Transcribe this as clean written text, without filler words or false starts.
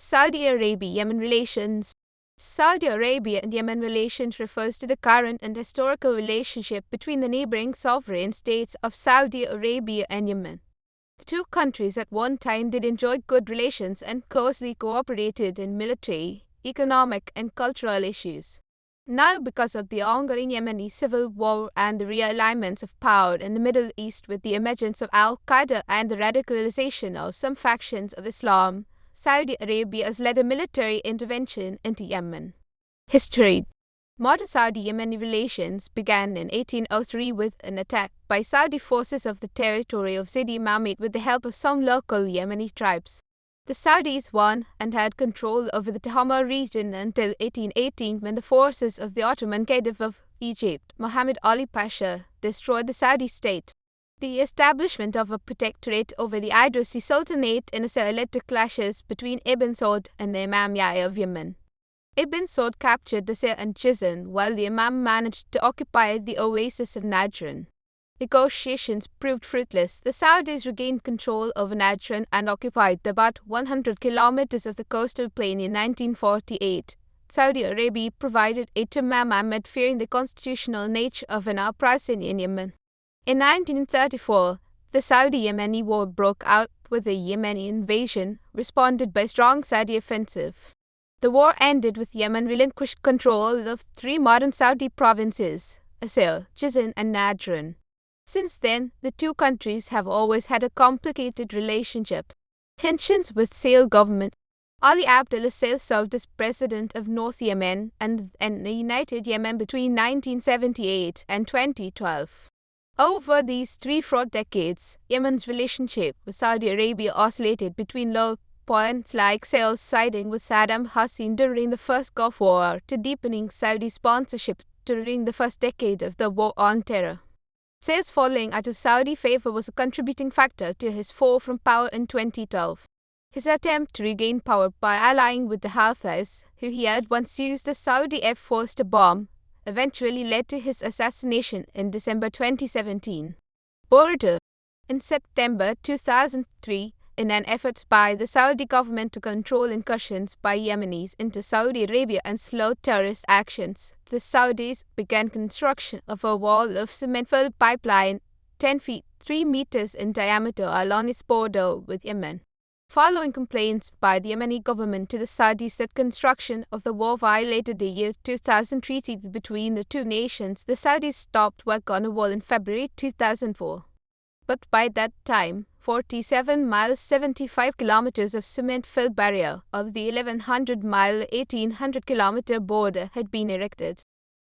Saudi Arabia-Yemen relations. Saudi Arabia and Yemen relations refers to the current and historical relationship between the neighbouring sovereign states of Saudi Arabia and Yemen. The two countries at one time did enjoy good relations and closely cooperated in military, economic and cultural issues. Now, because of the ongoing Yemeni Civil War and the realignments of power in the Middle East with the emergence of al-Qaeda and the radicalization of some factions of Islam, Saudi Arabia has led a military intervention into Yemen. History. Modern Saudi-Yemeni relations began in 1803 with an attack by Saudi forces of the territory of Sidi Mamit with the help of some local Yemeni tribes. The Saudis won and had control over the Tahama region until 1818 when the forces of the Ottoman Caliph of Egypt, Muhammad Ali Pasha, destroyed the Saudi state. The establishment of a protectorate over the Idrisi Sultanate in Asir led to clashes between Ibn Saud and the Imam Yahya of Yemen. Ibn Saud captured Asir and Jizan, while the Imam managed to occupy the oasis of Najran. Negotiations proved fruitless. The Saudis regained control over Najran and occupied about 100 kilometers of the coastal plain in 1948. Saudi Arabia provided aid to Muhammad, fearing the constitutional nature of an uprising in Yemen. In 1934, the Saudi-Yemeni War broke out with a Yemeni invasion, responded by a strong Saudi offensive. The war ended with Yemen relinquished control of three modern Saudi provinces, Asir, Jizan and Najran. Since then, the two countries have always had a complicated relationship. Tensions with Sail government. Ali Abdullah Sail served as president of North Yemen and the United Yemen between 1978 and 2012. Over these three fraught decades, Yemen's relationship with Saudi Arabia oscillated between low points like Sail's siding with Saddam Hussein during the First Gulf War to deepening Saudi sponsorship during the first decade of the War on Terror. Sail's falling out of Saudi favor was a contributing factor to his fall from power in 2012. His attempt to regain power by allying with the Houthis, who he had once used the Saudi Air Force to bomb, eventually led to his assassination in December 2017. Border. In September 2003, in an effort by the Saudi government to control incursions by Yemenis into Saudi Arabia and slow terrorist actions, the Saudis began construction of a wall of cement-filled pipeline 10 feet 3 meters in diameter along its border with Yemen. Following complaints by the Yemeni government to the Saudis that construction of the wall violated the year 2000 treaty between the two nations, the Saudis stopped work on a wall in February 2004. But by that time, 47 miles 75 kilometers of cement-filled barrier of the 1100-mile 1800-kilometer border had been erected.